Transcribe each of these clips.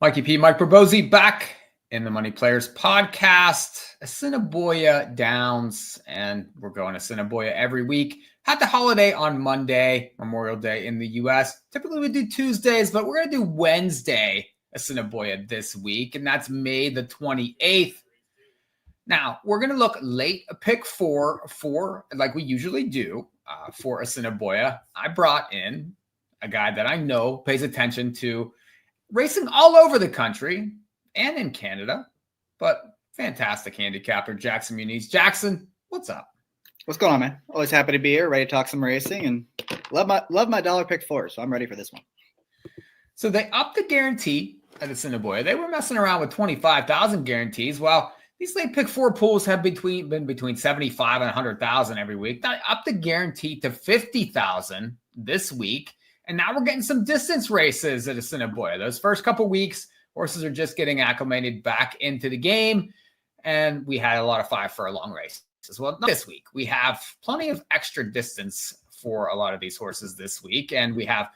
Mikey P, Mike Probosi back in the Money Players podcast. Assiniboia Downs, and we're going to Assiniboia every week. Had the holiday on Monday, Memorial Day in the U.S. Typically we do Tuesdays, but we're going to do Wednesday Assiniboia this week, and that's May the 28th. Now, we're going to look late pick four like we usually do for Assiniboia. I brought in a guy that I know pays attention to racing all over the country and in Canada, but fantastic handicapper, Jackson Muniz. Jackson, what's up? What's going on, man? Always happy to be here, ready to talk some racing, and love my dollar pick four, so I'm ready for this one. So they upped the guarantee at Assiniboia. They were messing around with 25,000 guarantees. Well, these late pick four pools have been between 75 and 100,000 every week. They upped the guarantee to 50,000 this week. And now we're getting some distance races at Assiniboia. Those first couple weeks, horses are just getting acclimated back into the game. And we had a lot of 5 furlong races. Well, not this week. We have plenty of extra distance for a lot of these horses this week. And we have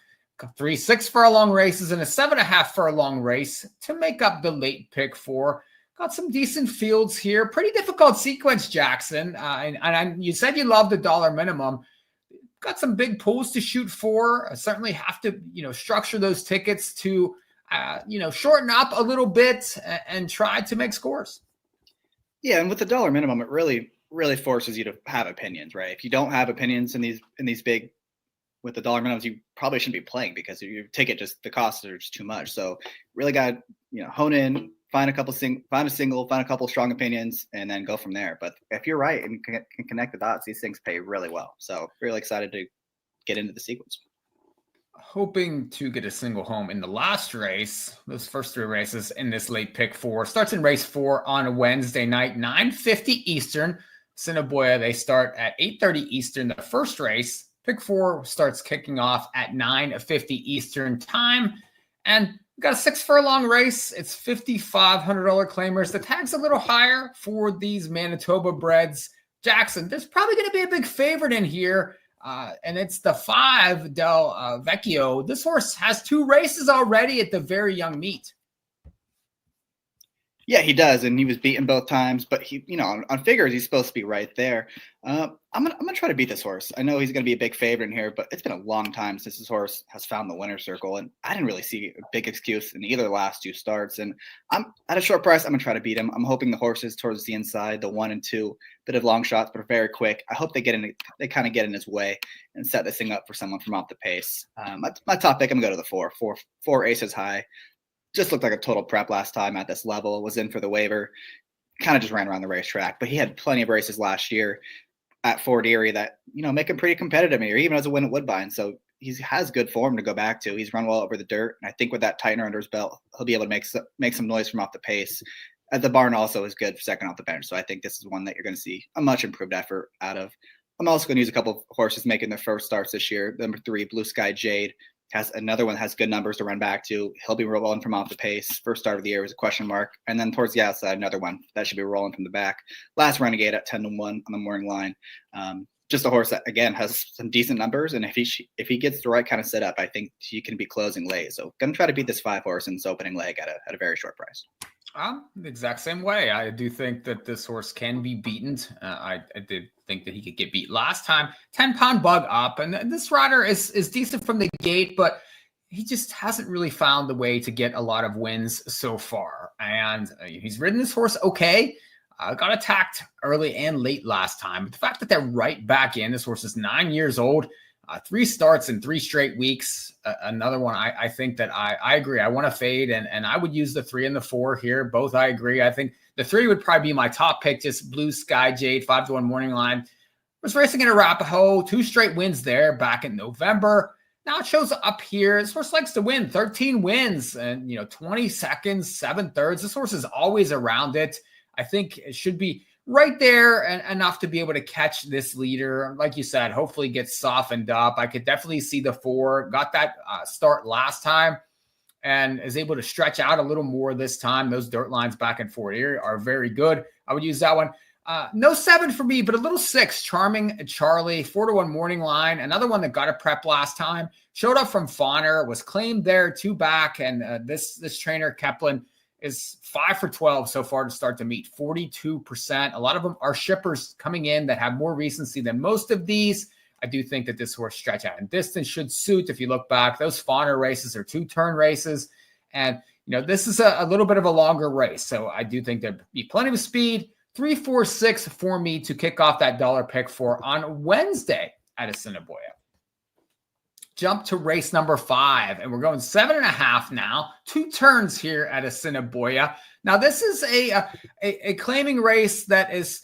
3 6 furlong races and a 7.5 furlong race to make up the late pick four. Got some decent fields here. Pretty difficult sequence, Jackson. And you said you love the dollar minimum. Got some big pools to shoot for. I certainly have to, structure those tickets to, shorten up a little bit and try to make scores. Yeah, and with the dollar minimum, it really forces you to have opinions, right? If you don't have opinions in these big, with the dollar minimums, you probably shouldn't be playing because your ticket the costs are just too much. So really got to, hone in, find a couple strong opinions, and then go from there. But if you're right and can connect the dots, these things pay really well. So really excited to get into the sequence. Hoping to get a single home in the last race. Those first 3 races in this late pick four starts in race 4 on a Wednesday night, 9:50 Eastern. Assiniboia, they start at 8:30 Eastern. The first race, pick 4, starts kicking off at 9:50 Eastern time. And we got a 6 furlong race. It's $5,500 claimers. The tag's a little higher for these Manitoba breds. Jackson, there's probably going to be a big favorite in here, and it's the 5 Del Vecchio. This horse has 2 races already at the very young meet. Yeah, he does, and he was beaten both times. But he, on figures, he's supposed to be right there. I'm gonna try to beat this horse. I know he's gonna be a big favorite in here, but it's been a long time since this horse has found the winner's circle, and I didn't really see a big excuse in either of the last 2 starts. And I'm at a short price. I'm gonna try to beat him. I'm hoping the horses towards the inside, the 1 and 2, bit of long shots, but are very quick. I hope they kind of get in his way and set this thing up for someone from off the pace. My top pick, I'm gonna go to the 4 aces high. Just looked like a total prep last time at this level. Was in for the waiver. Kind of just ran around the racetrack, but he had plenty of races last year at Fort Erie that, make him pretty competitive here, even as a win at Woodbine. So he has good form to go back to. He's run well over the dirt. And I think with that tightener under his belt, he'll be able to make some noise from off the pace. The barn also is good for second off the bench. So I think this is one that you're going to see a much improved effort out of. I'm also going to use a couple of horses making their first starts this year. Number 3, Blue Sky Jade. Has good numbers to run back to. He'll be rolling from off the pace. First start of the year was a question mark. And then towards the outside, another one that should be rolling from the back. Last Renegade at 10-1 on the morning line. Just a horse that, again, has some decent numbers. And if he gets the right kind of setup, I think he can be closing late. So going to try to beat this 5 horse in this opening leg at a very short price. The exact same way. I do think that this horse can be beaten. I did think that he could get beat last time. 10-pound bug up. And this rider is decent from the gate, but he just hasn't really found the way to get a lot of wins so far. And he's ridden this horse okay. Got attacked early and late last time. But the fact that they're right back in, this horse is 9 years old. 3 starts in 3 straight weeks. Another one, I think that I agree. I want to fade, and I would use the 3 and the 4 here. Both I agree. I think the 3 would probably be my top pick, just Blue Sky Jade, 5-1 morning line. Was racing in Arapahoe, 2 straight wins there back in November. Now it shows up here. This horse likes to win, 13 wins and 20 seconds, 7/3. This horse is always around it. I think it should be right there and enough to be able to catch this leader. Like you said, hopefully gets softened up. I could definitely see the 4. Got that start last time and is able to stretch out a little more this time. Those dirt lines back and forth here are very good. I would use that one. No 7 for me, but a little 6. Charming Charlie, 4-1 morning line. Another one that got a prep last time. Showed up from Fawner, was claimed there 2 back, and this trainer Keplin is 5 for 12 so far to start the meet, 42%. A lot of them are shippers coming in that have more recency than most of these. I do think that this horse stretch out and distance should suit. If you look back, those Fawner races are 2-turn races, and this is a little bit of a longer race. So I do think there'd be plenty of speed. 3, 4, 6 for me to kick off that dollar pick for on Wednesday at Assiniboia. Jump to race number 5, and we're going 7.5 now. 2 turns here at Assiniboia. Now, this is a claiming race that is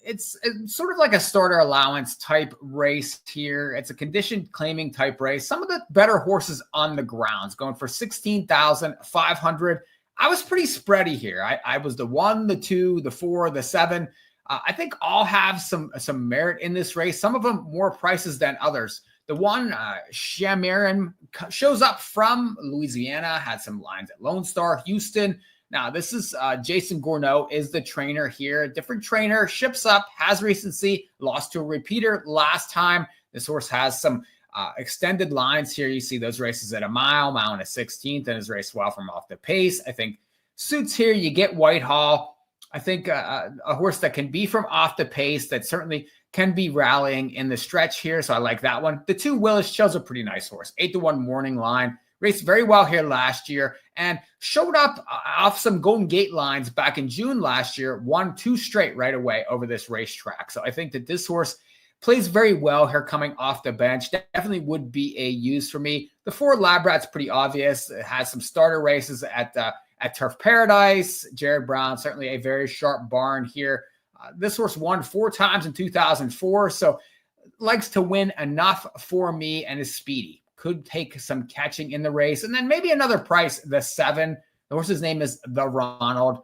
it's sort of like a starter allowance type race here. It's a conditioned claiming type race. Some of the better horses on the grounds going for 16,500. I was pretty spready here. I was the 1, the 2, the 4, the 7. I think all have some merit in this race. Some of them more prices than others. The one, Shamarin, shows up from Louisiana, had some lines at Lone Star, Houston. Now, this is Jason Gourneau is the trainer here. Different trainer, ships up, has recency, lost to a repeater last time. This horse has some extended lines here. You see those races at a mile and a 16th, and has raced well from off the pace. I think suits here. You get Whitehall. I think a horse that can be from off the pace that certainly can be rallying in the stretch here. So I like that one. The 2 Willis Chill's a pretty nice horse. 8-1 morning line. Raced very well here last year and showed up off some Golden Gate lines back in June last year. Won 2 straight right away over this racetrack. So I think that this horse plays very well here coming off the bench. Definitely would be a use for me. The 4 Labrat's pretty obvious. It has some starter races at Turf Paradise. Jared Brown, certainly a very sharp barn here. This horse won 4 times in 2004, so likes to win enough for me and is speedy. Could take some catching in the race. And then maybe another price, the 7. The horse's name is the Ronald.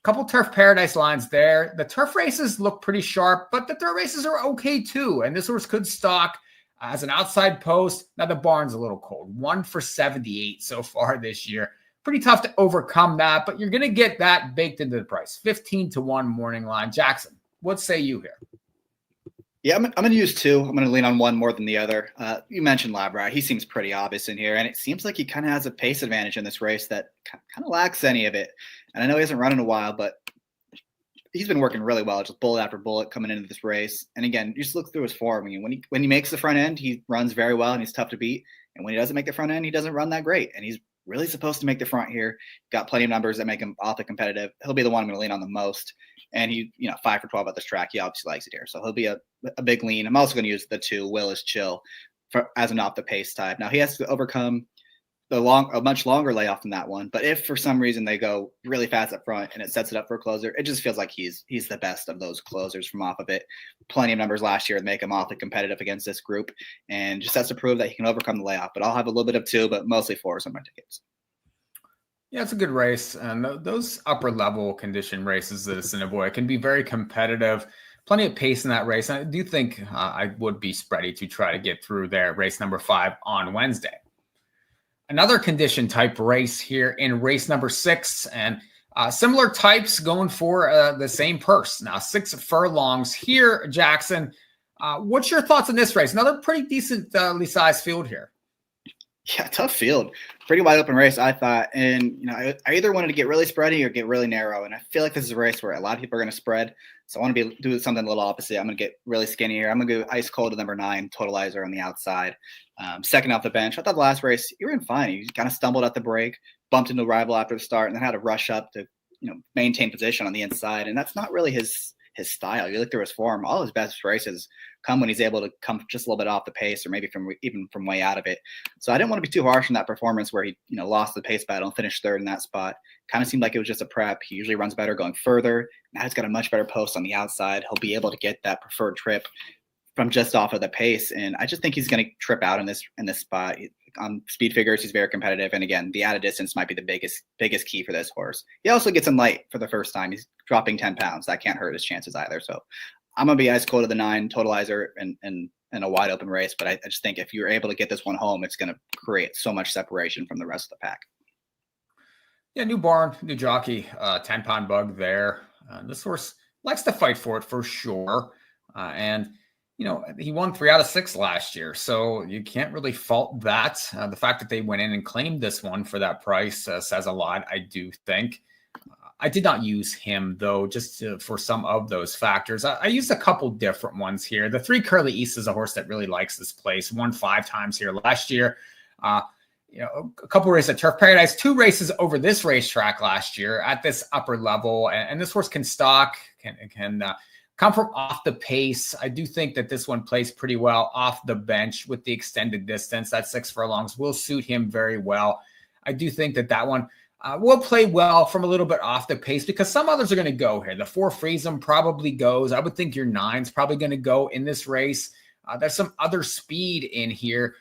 Couple Turf Paradise lines there. The turf races look pretty sharp, but the dirt races are okay too. And this horse could stalk as an outside post. Now the barn's a little cold. 1 for 78 so far this year. Pretty tough to overcome that, but you're going to get that baked into the price. 15-1 morning line. Jackson, what say you here? Yeah, I'm going to use 2. I'm going to lean on 1 more than the other. You mentioned Labrat. He seems pretty obvious in here, and it seems like he kind of has a pace advantage in this race that kind of lacks any of it. And I know he hasn't run in a while, but he's been working really well, just bullet after bullet coming into this race. And again, you just look through his form. I mean, when he makes the front end, he runs very well, and he's tough to beat. And when he doesn't make the front end, he doesn't run that great. And he's really supposed to make the front here. Got plenty of numbers that make him awfully competitive. He'll be the one I'm going to lean on the most. And he, 5 for 12 at this track. He obviously likes it here. So he'll be a big lean. I'm also going to use the 2 Willis Chill as an off the pace type. Now he has to overcome a much longer layoff than that one. But if for some reason they go really fast up front and it sets it up for a closer, it just feels like he's the best of those closers from off of it. Plenty of numbers last year that make him awfully competitive against this group, and just has to prove that he can overcome the layoff. But I'll have a little bit of 2, but mostly 4 on my tickets. Yeah, it's a good race. And those upper level condition races at Assiniboia can be very competitive. Plenty of pace in that race. And I do think I would be spready to try to get through there. Race number 5 on Wednesday. Another condition type race here in race number 6, and similar types going for the same purse. Now 6 furlongs here, Jackson. What's your thoughts on this race? Another pretty decently sized field here. Yeah, tough field. Pretty wide open race, I thought. And, I either wanted to get really spready or get really narrow. And I feel like this is a race where a lot of people are going to spread. So I want to do something a little opposite. I'm going to get really skinny here. I'm going to go ice cold to number 9, Totalizer on the outside. Second off the bench. I thought the last race, you were in fine. You kind of stumbled at the break, bumped into a rival after the start, and then had to rush up to, maintain position on the inside. And that's not really his style. You look through his form, all his best races come when he's able to come just a little bit off the pace, or maybe even from way out of it. So I didn't want to be too harsh on that performance where he, lost the pace battle and finished 3rd in that spot. Kind of seemed like it was just a prep. He usually runs better going further. Now he's got a much better post on the outside. He'll be able to get that preferred trip from just off of the pace. And I just think he's going to trip out in this spot. On speed figures, he's very competitive. And again, the added distance might be the biggest key for this horse. He also gets in light for the first time. He's dropping 10 pounds. That can't hurt his chances either. So I'm going to be ice cold to the 9 Totalizer and a wide open race. But I just think if you're able to get this one home, it's going to create so much separation from the rest of the pack. Yeah, new barn, new jockey, 10-pound bug there. This horse likes to fight for it for sure. And he won 3 out of 6 last year, so you can't really fault that. The fact that they went in and claimed this one for that price says a lot, I do think. I did not use him, though, for some of those factors. I used a couple different ones here. The 3 Curly East is a horse that really likes this place. Won 5 times here last year. A couple races at Turf Paradise, 2 races over this racetrack last year at this upper level. And this horse can stalk, can come from off the pace. I do think that this one plays pretty well off the bench with the extended distance. That 6 furlongs will suit him very well. I do think that one will play well from a little bit off the pace because some others are going to go here. The 4 Friesen probably goes. I would think your 9's probably going to go in this race. There's some other speed in here.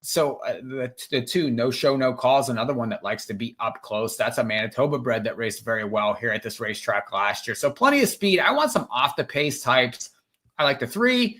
So the 2 No Show No Calls, another one that likes to be up close. That's a Manitoba bred that raced very well here at this racetrack last year. So plenty of speed. I want some off the pace types. I like the 3.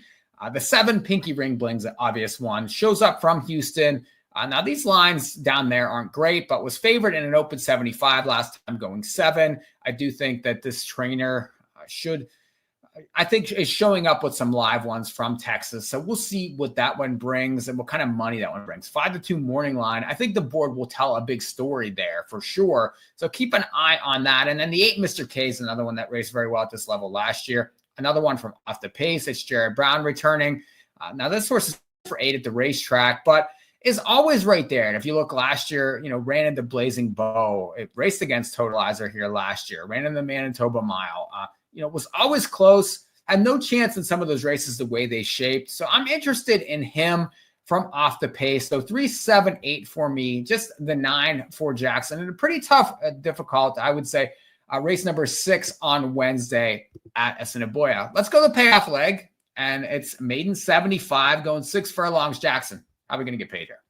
The 7 Pinky Ring Bling's the obvious one. Shows up from Houston. Now, these lines down there aren't great, but was favored in an open 75 last time, going 7. I do think that this trainer is showing up with some live ones from Texas. So we'll see what that one brings and what kind of money that one brings. 5-2 morning line. I think the board will tell a big story there for sure. So keep an eye on that. And then the 8 Mr. K is another one that raced very well at this level last year. Another one from off the pace. It's Jared Brown returning. Now, this horse is for 8 at the racetrack, but is always right there. And if you look last year, ran into Blazing Bow. It raced against Totalizer here last year. Ran in the Manitoba Mile. Was always close. Had no chance in some of those races the way they shaped. So I'm interested in him from off the pace. So 3, 7, 8 for me. Just the 9 for Jackson. And a pretty tough, difficult, I would say, race number 6 on Wednesday at Assiniboia. Let's go to the payoff leg. And it's maiden 75 going 6 furlongs. Jackson, how are we going to get paid here?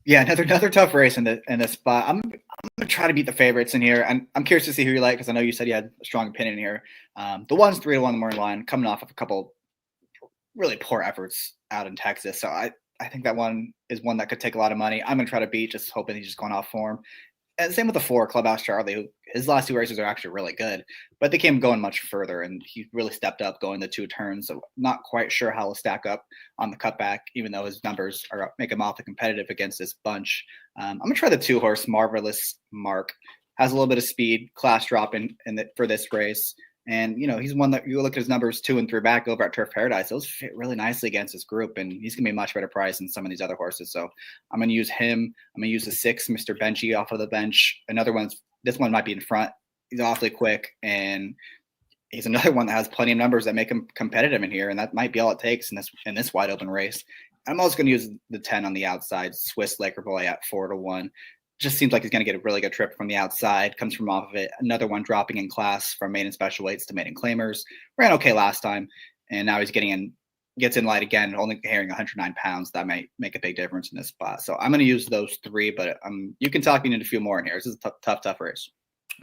Yeah, another tough race in this spot. I'm gonna try to beat the favorites in here, and I'm curious to see who you like because I know you said you had a strong opinion here. The 1's 3-1 the morning line, coming off of a couple really poor efforts out in Texas. So I think that one is one that could take a lot of money. I'm gonna try to beat, just hoping he's just going off form. And same with the 4 Clubhouse Charlie, who his last 2 races are actually really good, but they came going much further, and he really stepped up going the 2 turns. So not quite sure how he'll stack up on the cutback, even though his numbers make him awfully competitive against this bunch. I'm gonna try the 2 horse Marvelous Mark. Has a little bit of speed, class drop for this race. And, he's one that you look at his numbers 2 and 3 back over at Turf Paradise. Those fit really nicely against this group, and he's going to be a much better price than some of these other horses. So I'm going to use him. I'm going to use the 6, Mr. Benchy, off of the bench. This one might be in front. He's awfully quick, and he's another one that has plenty of numbers that make him competitive in here, and that might be all it takes in this wide open race. I'm also going to use the 10 on the outside, Swiss Laker Boy at 4-1. Just seems like he's going to get a really good trip from the outside. Comes from off of it. Another one dropping in class from maiden special weights to maiden claimers. Ran okay last time, and now he's gets in light again, only carrying 109 pounds. That might make a big difference in this spot. So I'm going to use those 3, but you can talk me into a few more in here. This is a tough race.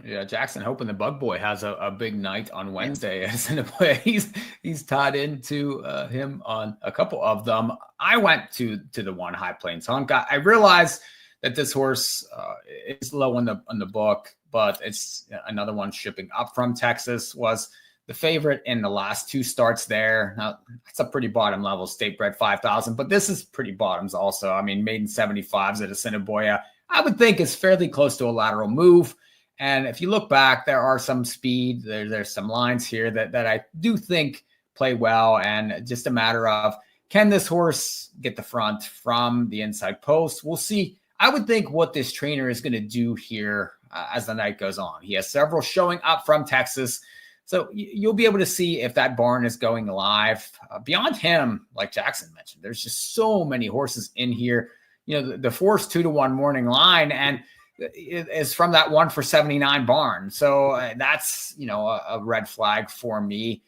Yeah, Jackson hoping the Bug Boy has a big night on Wednesday. He's tied into him on a couple of them. I went to the 1 High Plains Hunk. I realized that this horse is low on the book, but it's another one shipping up from Texas. Was the favorite in the last 2 starts there. Now, that's a pretty bottom level, state bred 5,000, but this is pretty bottoms also. I mean, maiden 75s at Assiniboia, I would think is fairly close to a lateral move. And if you look back, there are some speed. There's some lines here that I do think play well, and just a matter of, can this horse get the front from the inside post? We'll see. I would think what this trainer is going to do here as the night goes on. He has several showing up from Texas. So you'll be able to see if that barn is going live. Beyond him, like Jackson mentioned, there's just so many horses in here. The 4's 2-1 morning line, and it is from that 1 for 79 barn. So that's, a red flag for me.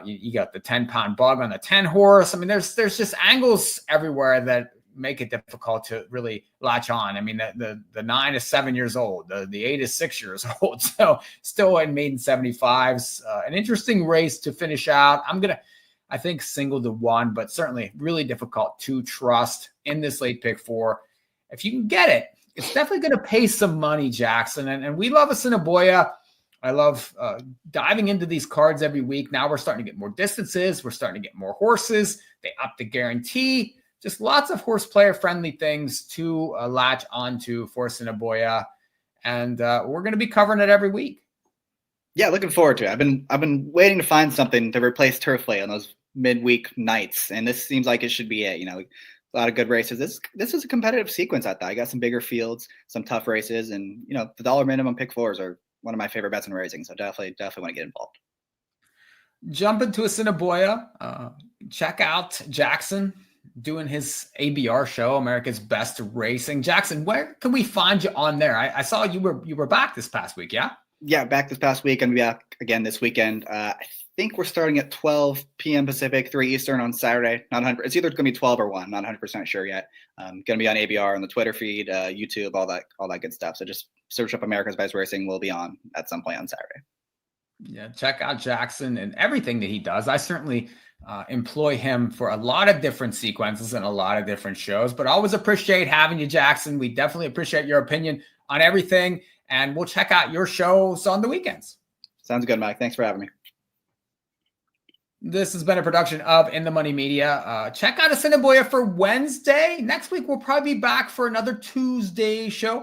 You got the 10-pound bug on the 10 horse. I mean, there's just angles everywhere that make it difficult to really latch on. I mean, the 9 is 7 years old. The 8 is 6 years old. So still in maiden 75s, an interesting race to finish out. I think single to 1, but certainly really difficult to trust in this late pick 4. If you can get it, it's definitely going to pay some money, Jackson. And we love Assiniboia. I love diving into these cards every week. Now we're starting to get more distances. We're starting to get more horses. They up the guarantee. Just lots of horse player friendly things to latch onto for Assiniboia. And we're going to be covering it every week. Yeah, looking forward to it. I've been waiting to find something to replace turf play on those midweek nights, and this seems like it should be it. You know, a lot of good races. This is a competitive sequence. I thought I got some bigger fields, some tough races, and you know the dollar minimum pick fours are one of my favorite bets in racing. So definitely want to get involved. Jump into Assiniboia. Check out Jackson doing his ABR show, America's Best Racing. Jackson, where can we find you on there? I saw you were back this past week, yeah? Yeah, back this past week and be back again this weekend. I think we're starting at 12 p.m. Pacific, 3 Eastern on Saturday. Not 100. It's either going to be 12 or 1. Not 100% sure yet. Going to be on ABR on the Twitter feed, YouTube, all that good stuff. So just search up America's Best Racing. We'll be on at some point on Saturday. Yeah, check out Jackson and everything that he does. I certainly employ him for a lot of different sequences and a lot of different shows, but always appreciate having you, Jackson. We definitely appreciate your opinion on everything, and we'll check out your shows on the weekends. Sounds good, Mike. Thanks for having me. This has been a production of In the Money Media. Check out Assiniboia for Wednesday. Next week, we'll probably be back for another Tuesday show.